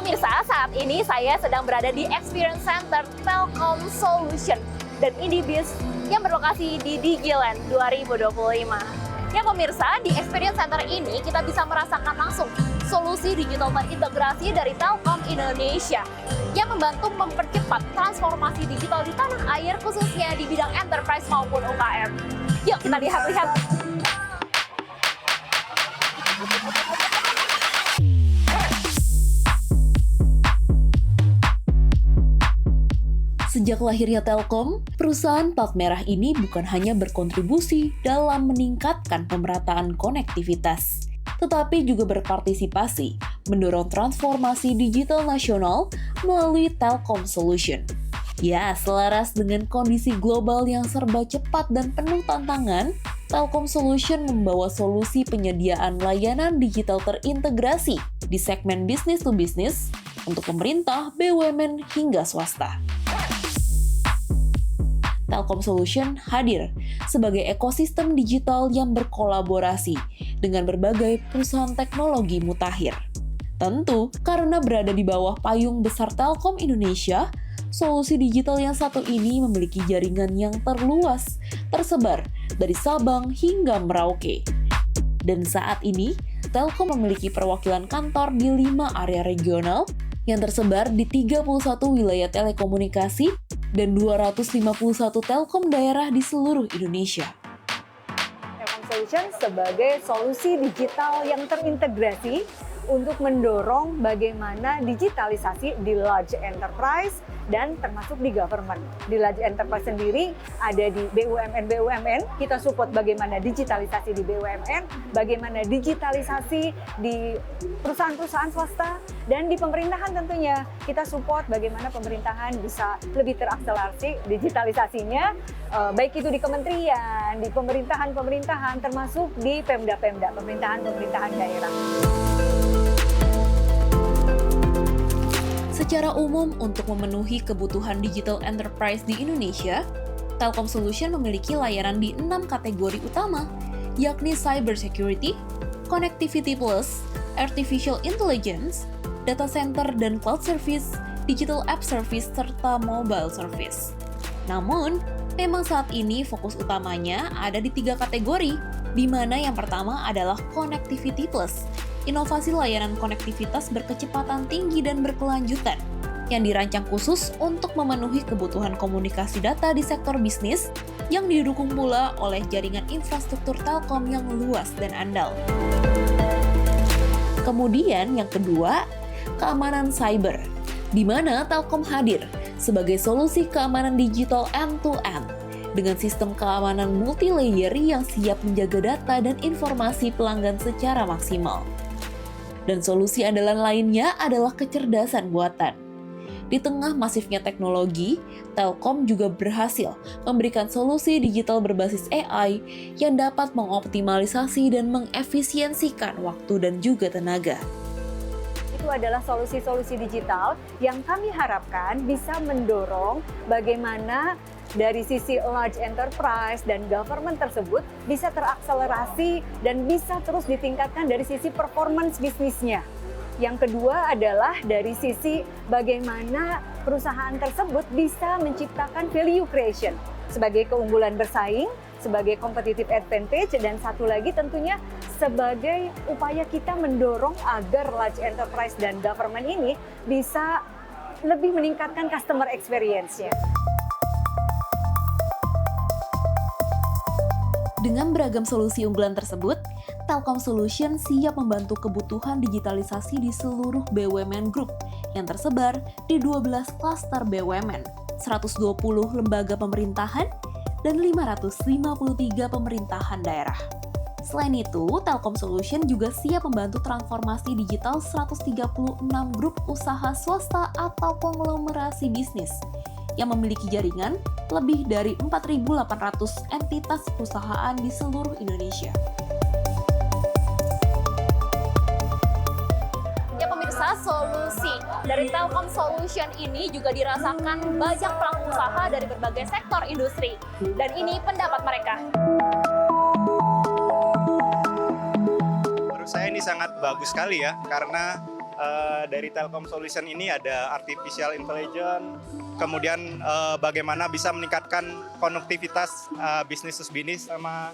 pemirsa, saat ini saya sedang berada di Experience Center Telkom Solution dan IndiBiz yang berlokasi di Digiland 2025. Ya pemirsa, di Experience Center ini kita bisa merasakan langsung solusi digital terintegrasi dari Telkom Indonesia yang membantu mempercepat transformasi digital di tanah air khususnya di bidang enterprise maupun UKM. Yuk kita lihat-lihat. Sejak lahirnya Telkom, perusahaan plat merah ini bukan hanya berkontribusi dalam meningkatkan pemerataan konektivitas, tetapi juga berpartisipasi mendorong transformasi digital nasional melalui Telkom Solution. Ya, selaras dengan kondisi global yang serba cepat dan penuh tantangan, Telkom Solution membawa solusi penyediaan layanan digital terintegrasi di segmen business to business untuk pemerintah, BUMN, hingga swasta. Telkom Solution hadir sebagai ekosistem digital yang berkolaborasi dengan berbagai perusahaan teknologi mutakhir. Tentu, karena berada di bawah payung besar Telkom Indonesia, solusi digital yang satu ini memiliki jaringan yang terluas, tersebar dari Sabang hingga Merauke. Dan saat ini, Telkom memiliki perwakilan kantor di 5 area regional yang tersebar di 31 wilayah telekomunikasi dan 251 telkom daerah di seluruh Indonesia. Telkom Solution sebagai solusi digital yang terintegrasi untuk mendorong bagaimana digitalisasi di large enterprise dan termasuk di government. Di large enterprise sendiri ada di BUMN, kita support bagaimana digitalisasi di BUMN, bagaimana digitalisasi di perusahaan-perusahaan swasta, dan di pemerintahan tentunya kita support bagaimana pemerintahan bisa lebih terakselerasi digitalisasinya, baik itu di kementerian, di pemerintahan-pemerintahan, termasuk di Pemda-Pemda, pemerintahan-pemerintahan daerah. Secara umum, untuk memenuhi kebutuhan digital enterprise di Indonesia, Telkom Solution memiliki layanan di 6 kategori utama, yakni Cyber Security, Connectivity Plus, Artificial Intelligence, Data Center dan Cloud Service, Digital App Service, serta Mobile Service. Namun, memang saat ini fokus utamanya ada di 3 kategori, di mana yang pertama adalah Connectivity Plus, inovasi layanan konektivitas berkecepatan tinggi dan berkelanjutan, yang dirancang khusus untuk memenuhi kebutuhan komunikasi data di sektor bisnis, yang didukung pula oleh jaringan infrastruktur Telkom yang luas dan andal. Kemudian yang kedua, keamanan cyber, di mana Telkom hadir sebagai solusi keamanan digital end-to-end, dengan sistem keamanan multi-layer yang siap menjaga data dan informasi pelanggan secara maksimal. Dan solusi andalan lainnya adalah kecerdasan buatan. Di tengah masifnya teknologi, Telkom juga berhasil memberikan solusi digital berbasis AI yang dapat mengoptimalisasi dan mengefisiensikan waktu dan juga tenaga. Itu adalah solusi-solusi digital yang kami harapkan bisa mendorong bagaimana dari sisi large enterprise dan government tersebut bisa terakselerasi dan bisa terus ditingkatkan dari sisi performance bisnisnya. Yang kedua adalah dari sisi bagaimana perusahaan tersebut bisa menciptakan value creation sebagai keunggulan bersaing, sebagai competitive advantage, dan satu lagi tentunya sebagai upaya kita mendorong agar large enterprise dan government ini bisa lebih meningkatkan customer experience-nya. Dengan beragam solusi unggulan tersebut, Telkom Solution siap membantu kebutuhan digitalisasi di seluruh BUMN Group yang tersebar di 12 klaster BUMN, 120 lembaga pemerintahan, dan 553 pemerintahan daerah. Selain itu, Telkom Solution juga siap membantu transformasi digital 136 grup usaha swasta atau konglomerasi bisnis yang memiliki jaringan lebih dari 4.800 entitas perusahaan di seluruh Indonesia. Ya pemirsa, solusi dari Telkom Solution ini juga dirasakan banyak pelaku usaha dari berbagai sektor industri. Dan ini pendapat mereka. Menurut saya ini sangat bagus sekali ya, karena dari Telkom Solution ini ada artificial intelligence, kemudian bagaimana bisa meningkatkan konektivitas bisnis to bisnis, sama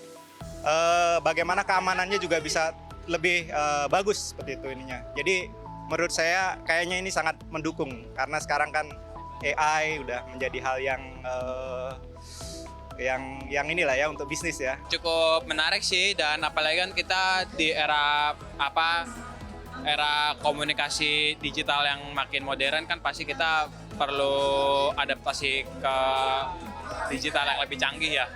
bagaimana keamanannya juga bisa lebih bagus seperti itu ininya. Jadi menurut saya kayaknya ini sangat mendukung karena sekarang kan AI udah menjadi hal yang inilah ya untuk bisnis ya. Cukup menarik sih, dan apalagi kan kita di era komunikasi digital yang makin modern kan pasti kita perlu adaptasi ke digital yang lebih canggih ya.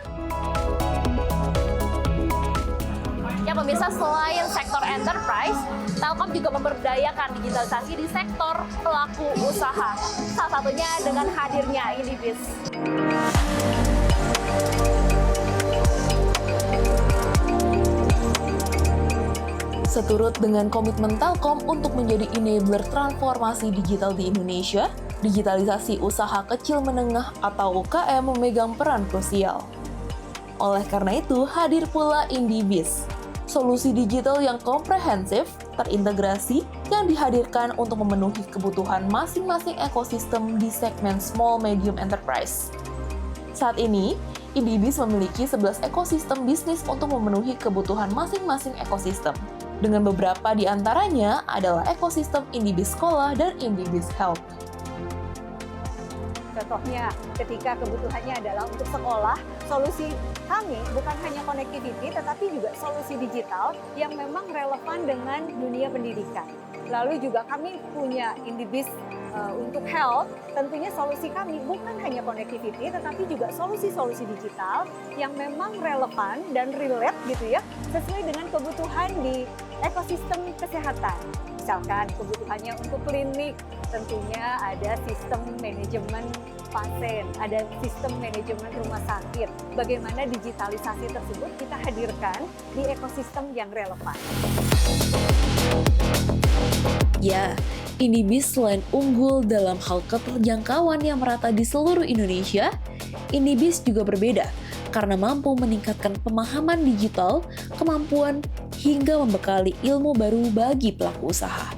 Ya pemirsa, selain sektor enterprise, Telkom juga memberdayakan digitalisasi di sektor pelaku usaha. Salah satunya dengan hadirnya IndiBiz. Seturut dengan komitmen Telkom untuk menjadi enabler transformasi digital di Indonesia, digitalisasi usaha kecil menengah atau UKM memegang peran krusial. Oleh karena itu, hadir pula IndiBiz, solusi digital yang komprehensif, terintegrasi, yang dihadirkan untuk memenuhi kebutuhan masing-masing ekosistem di segmen small medium enterprise. Saat ini, IndiBiz memiliki 11 ekosistem bisnis untuk memenuhi kebutuhan masing-masing ekosistem. Dengan beberapa di antaranya adalah ekosistem IndiBiz Sekolah dan IndiBiz Health. Contohnya, ketika kebutuhannya adalah untuk sekolah, solusi kami bukan hanya connectivity, tetapi juga solusi digital yang memang relevan dengan dunia pendidikan. Lalu juga kami punya IndiBiz untuk health, tentunya solusi kami bukan hanya connectivity, tetapi juga solusi-solusi digital yang memang relevan dan relate gitu ya, sesuai dengan kebutuhan di ekosistem kesehatan. Misalkan kebutuhannya untuk klinik, tentunya ada sistem manajemen pasien, ada sistem manajemen rumah sakit. Bagaimana digitalisasi tersebut kita hadirkan di ekosistem yang relevan. Ya, IndiBiz selain unggul dalam hal keterjangkauan yang merata di seluruh Indonesia, IndiBiz juga berbeda karena mampu meningkatkan pemahaman digital, kemampuan, hingga membekali ilmu baru bagi pelaku usaha.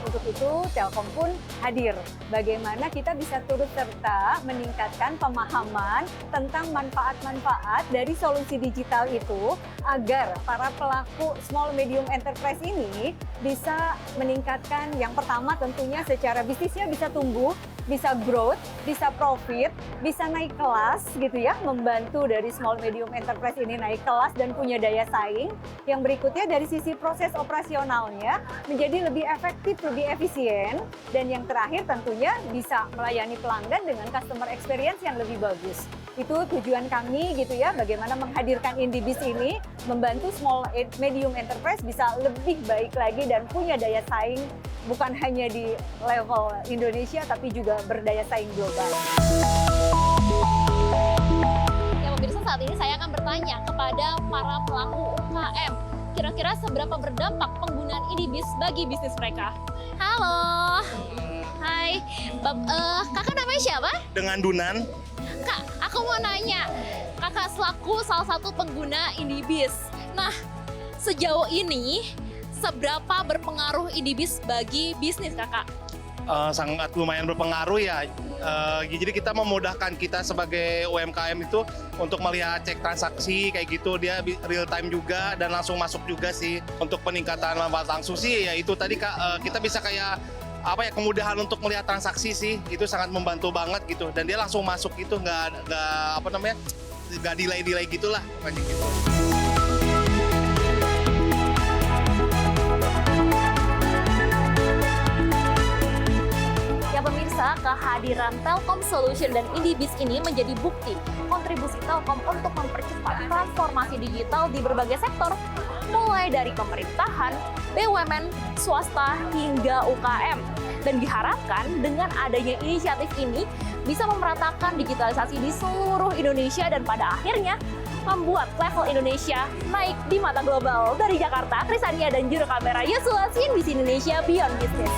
Untuk itu, Telkom pun hadir. Bagaimana kita bisa turut serta meningkatkan pemahaman tentang manfaat-manfaat dari solusi digital itu agar para pelaku small medium enterprise ini bisa meningkatkan yang pertama tentunya secara bisnisnya bisa tumbuh, bisa growth, bisa profit, bisa naik kelas gitu ya, membantu dari small medium enterprise ini naik kelas dan punya daya saing. Yang berikutnya dari sisi proses operasionalnya menjadi lebih efektif, lebih efisien, dan yang terakhir tentunya bisa melayani pelanggan dengan customer experience yang lebih bagus. Itu tujuan kami gitu ya, bagaimana menghadirkan IndiBiz ini membantu small medium enterprise bisa lebih baik lagi dan punya daya saing bukan hanya di level Indonesia tapi juga berdaya saing global. Ya pemirsa, saat ini saya akan bertanya kepada para pelaku UKM. Kira-kira seberapa berdampak penggunaan IndiBiz bagi bisnis mereka? Halo. Hai. Kakak namanya siapa? Dengan Dunan. Kak, aku mau nanya. Kakak selaku salah satu pengguna IndiBiz. Nah, sejauh ini seberapa berpengaruh IndiBiz bagi bisnis kakak? Sangat lumayan berpengaruh ya. Jadi kita memudahkan kita sebagai UMKM itu untuk melihat cek transaksi kayak gitu, dia real time juga dan langsung masuk juga sih. Untuk peningkatan manfaat langsung sih ya itu tadi Kak, kita bisa kayak kemudahan untuk melihat transaksi sih, itu sangat membantu banget gitu, dan dia langsung masuk gitu, nggak delay gitulah pokoknya gitu. Ya pemirsa, kehadiran Telkom Solution dan IndiBiz ini menjadi bukti kontribusi Telkom untuk mempercepat transformasi digital di berbagai sektor, mulai dari pemerintahan, BUMN, swasta, hingga UKM. Dan diharapkan dengan adanya inisiatif ini bisa memeratakan digitalisasi di seluruh Indonesia dan pada akhirnya membuat level Indonesia naik di mata global. Dari Jakarta, Krisania dan juru kamera Yusuf CNBC Indonesia Beyond Business.